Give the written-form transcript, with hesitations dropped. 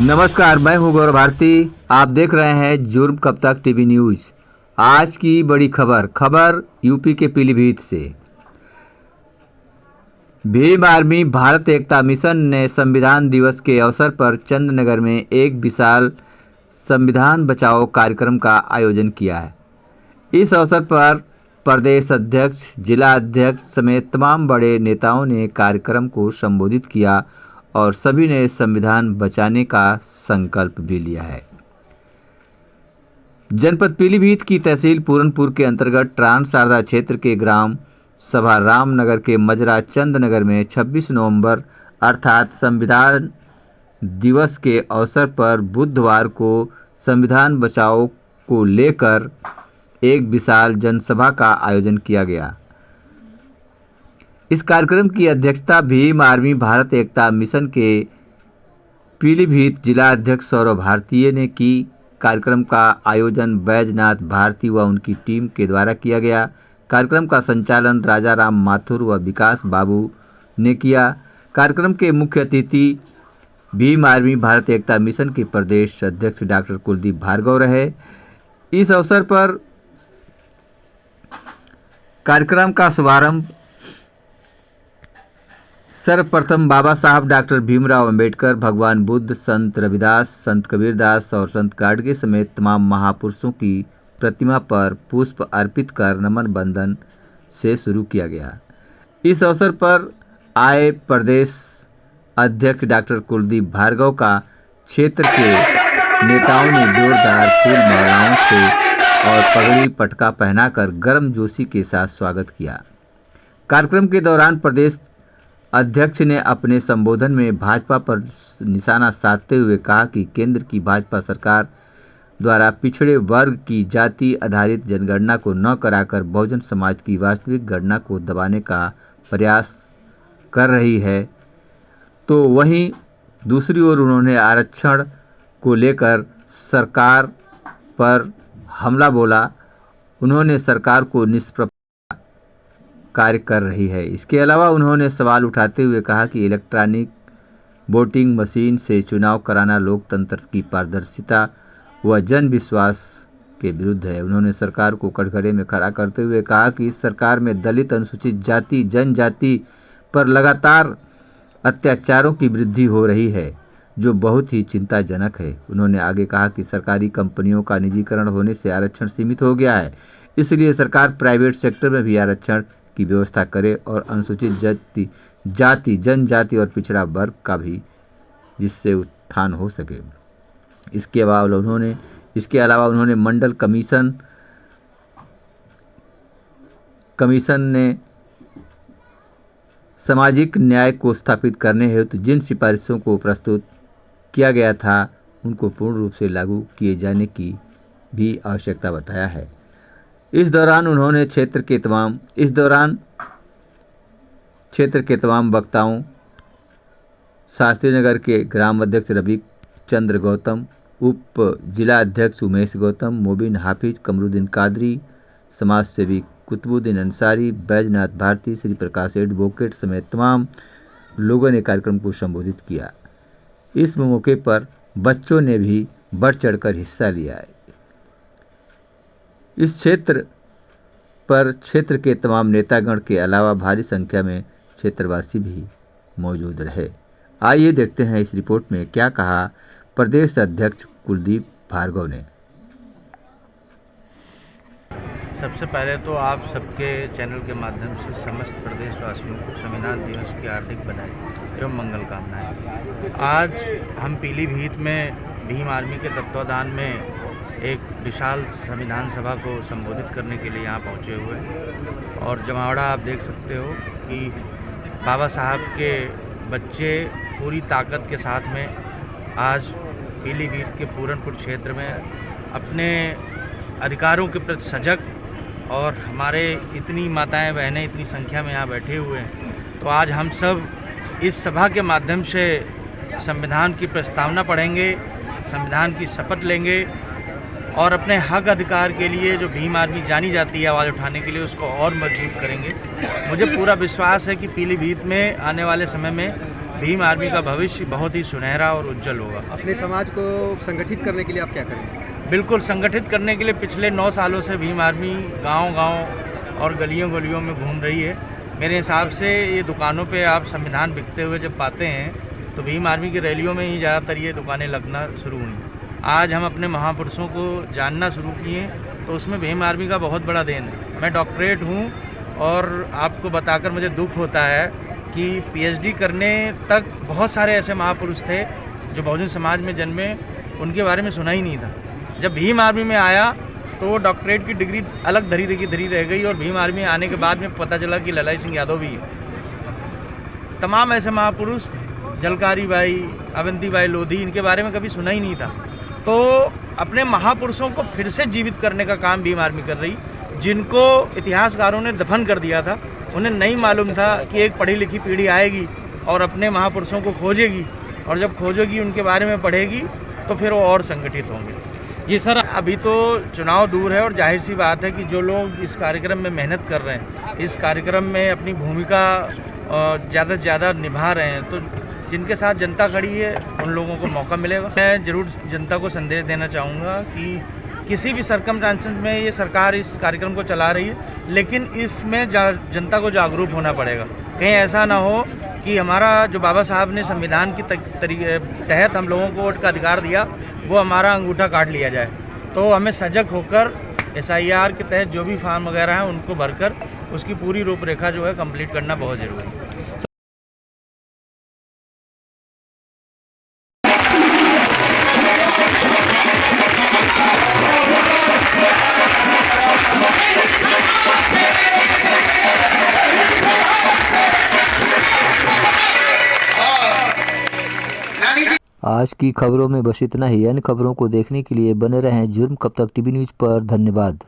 नमस्कार, मैं हूं गौरव भारती। आप देख रहे हैं जुर्म कब तक टीवी न्यूज। आज की बड़ी खबर यूपी के पीलीभीत से। भीम आर्मी भारत एकता मिशन ने संविधान दिवस के अवसर पर चंद्रनगर में एक विशाल संविधान बचाओ कार्यक्रम का आयोजन किया है। इस अवसर पर प्रदेश अध्यक्ष, जिला अध्यक्ष समेत तमाम बड़े नेताओं ने कार्यक्रम को संबोधित किया और सभी ने संविधान बचाने का संकल्प भी लिया है। जनपद पीलीभीत की तहसील पूरनपुर के अंतर्गत ट्रांस शारदा क्षेत्र के ग्राम सभा रामनगर के मजरा चंद्रनगर में 26 नवंबर अर्थात संविधान दिवस के अवसर पर बुधवार को संविधान बचाओ को लेकर एक विशाल जनसभा का आयोजन किया गया। इस कार्यक्रम की अध्यक्षता भीम आर्मी भारत एकता मिशन के पीलीभीत जिला अध्यक्ष सौरभ भारतीय ने की। कार्यक्रम का आयोजन बैजनाथ भारती व उनकी टीम के द्वारा किया गया। कार्यक्रम का संचालन राजाराम माथुर व विकास बाबू ने किया। कार्यक्रम के मुख्य अतिथि भीम आर्मी भारत एकता मिशन के प्रदेश अध्यक्ष डॉक्टर कुलदीप भार्गव रहे। इस अवसर पर कार्यक्रम का शुभारंभ सर्वप्रथम बाबा साहब डॉक्टर भीमराव अंबेडकर, भगवान बुद्ध, संत रविदास, संत कबीरदास और संत गाडगे समेत तमाम महापुरुषों की प्रतिमा पर पुष्प अर्पित कर नमन बंदन से शुरू किया गया। इस अवसर पर आए प्रदेश अध्यक्ष डॉक्टर कुलदीप भार्गव का क्षेत्र के नेताओं ने जोरदार फूल मालाओं से और पगड़ी पटका पहनाकर गर्मजोशी के साथ स्वागत किया। कार्यक्रम के दौरान प्रदेश अध्यक्ष ने अपने संबोधन में भाजपा पर निशाना साधते हुए कहा कि केंद्र की भाजपा सरकार द्वारा पिछड़े वर्ग की जाति आधारित जनगणना को न कराकर बहुजन समाज की वास्तविक गणना को दबाने का प्रयास कर रही है, तो वहीं दूसरी ओर उन्होंने आरक्षण को लेकर सरकार पर हमला बोला। उन्होंने सरकार को निष्प्रभ कार्य कर रही है। इसके अलावा उन्होंने सवाल उठाते हुए कहा कि इलेक्ट्रॉनिक वोटिंग मशीन से चुनाव कराना लोकतंत्र की पारदर्शिता व जन विश्वास के विरुद्ध है। उन्होंने सरकार को कटघरे में खड़ा करते हुए कहा कि इस सरकार में दलित, अनुसूचित जाति, जनजाति पर लगातार अत्याचारों की वृद्धि हो रही है, जो बहुत ही चिंताजनक है। उन्होंने आगे कहा कि सरकारी कंपनियों का निजीकरण होने से आरक्षण सीमित हो गया है, इसलिए सरकार प्राइवेट सेक्टर में भी आरक्षण की व्यवस्था करे और अनुसूचित जाति, जनजाति और पिछड़ा वर्ग का भी जिससे उत्थान हो सके। इसके अलावा उन्होंने मंडल कमीशन ने सामाजिक न्याय को स्थापित करने हेतु जिन सिफारिशों को प्रस्तुत किया गया था उनको पूर्ण रूप से लागू किए जाने की भी आवश्यकता बताया है। इस दौरान क्षेत्र के तमाम वक्ताओं शास्त्री नगर के ग्राम अध्यक्ष रवि चंद्र गौतम, उप जिला अध्यक्ष उमेश गौतम, मोबिन हाफिज, कमरुद्दीन कादरी, समाज सेवी कुतुबुद्दीन अंसारी, बैजनाथ भारती, श्री प्रकाश एडवोकेट समेत तमाम लोगों ने कार्यक्रम को संबोधित किया। इस मौके पर बच्चों ने भी बढ़ चढ़कर हिस्सा लिया है। इस क्षेत्र के तमाम नेतागण के अलावा भारी संख्या में क्षेत्रवासी भी मौजूद रहे। आइए देखते हैं इस रिपोर्ट में क्या कहा प्रदेश अध्यक्ष कुलदीप भार्गव ने। सबसे पहले तो आप सबके चैनल के माध्यम से समस्त प्रदेशवासियों को संविधान दिवस की हार्दिक बधाई एवं मंगल कामनाएं। आज हम पीलीभीत में भीम आर्मी के तत्वाधान में एक विशाल संविधान सभा को संबोधित करने के लिए यहाँ पहुँचे हुए हैं और जमावड़ा आप देख सकते हो कि बाबा साहब के बच्चे पूरी ताकत के साथ में आज पीलीभीत के पूरनपुर क्षेत्र में अपने अधिकारों के प्रति सजग और हमारे इतनी माताएं बहनें इतनी संख्या में यहाँ बैठे हुए हैं, तो आज हम सब इस सभा के माध्यम से संविधान की प्रस्तावना पढ़ेंगे, संविधान की शपथ लेंगे और अपने हक अधिकार के लिए जो भीम आर्मी जानी जाती है आवाज़ उठाने के लिए, उसको और मजबूत करेंगे। मुझे पूरा विश्वास है कि पीलीभीत में आने वाले समय में भीम आर्मी का भविष्य बहुत ही सुनहरा और उज्जवल होगा। अपने समाज को संगठित करने के लिए आप क्या करेंगे? बिल्कुल संगठित करने के लिए पिछले 9 सालों से भीम आर्मी गांव-गांव और गलियों-गलियों में घूम रही है। मेरे हिसाब से ये दुकानों पे आप संविधान बिकते हुए जब पाते हैं तो भीम आर्मी की रैलियों में ही ज़्यादातर ये दुकानें लगना शुरू हुई। आज हम अपने महापुरुषों को जानना शुरू किए तो उसमें भीम आर्मी का बहुत बड़ा देन है। मैं डॉक्टरेट हूँ और आपको बताकर मुझे दुख होता है कि पीएचडी करने तक बहुत सारे ऐसे महापुरुष थे जो बहुजन समाज में जन्मे, उनके बारे में सुना ही नहीं था। जब भीम आर्मी में आया तो डॉक्टरेट की डिग्री अलग धरी रह गई और भीम आर्मी आने के बाद में पता चला कि ललाई सिंह यादव भी है। तमाम ऐसे महापुरुष, जलकारी बाई, अवंती बाई लोधी, इनके बारे में कभी सुना ही नहीं था। तो अपने महापुरुषों को फिर से जीवित करने का काम भीम आर्मी कर रही, जिनको इतिहासकारों ने दफन कर दिया था। उन्हें नहीं मालूम था कि एक पढ़ी लिखी पीढ़ी आएगी और अपने महापुरुषों को खोजेगी, और जब खोजेगी उनके बारे में पढ़ेगी तो फिर वो और संगठित होंगे। जी सर, अभी तो चुनाव दूर है और जाहिर सी बात है कि जो लोग इस कार्यक्रम में मेहनत कर रहे हैं, इस कार्यक्रम में अपनी भूमिका ज़्यादा से ज़्यादा निभा रहे हैं, तो जिनके साथ जनता खड़ी है उन लोगों को मौका मिलेगा। मैं ज़रूर जनता को संदेश देना चाहूँगा कि किसी भी सर्कमस्टांसेस में ये सरकार इस कार्यक्रम को चला रही है, लेकिन इसमें जनता को जागरूक होना पड़ेगा। कहीं ऐसा ना हो कि हमारा जो बाबा साहब ने संविधान की तहत हम लोगों को वोट का अधिकार दिया, वो हमारा अंगूठा काट लिया जाए। तो हमें सजग होकर SIR के तहत जो भी फॉर्म वगैरह हैं उनको भरकर उसकी पूरी रूपरेखा जो है कंप्लीट करना बहुत ज़रूरी है। आज की खबरों में बस इतना ही। अन्य खबरों को देखने के लिए बने रहें जुर्म कब तक टीवी न्यूज़ पर। धन्यवाद।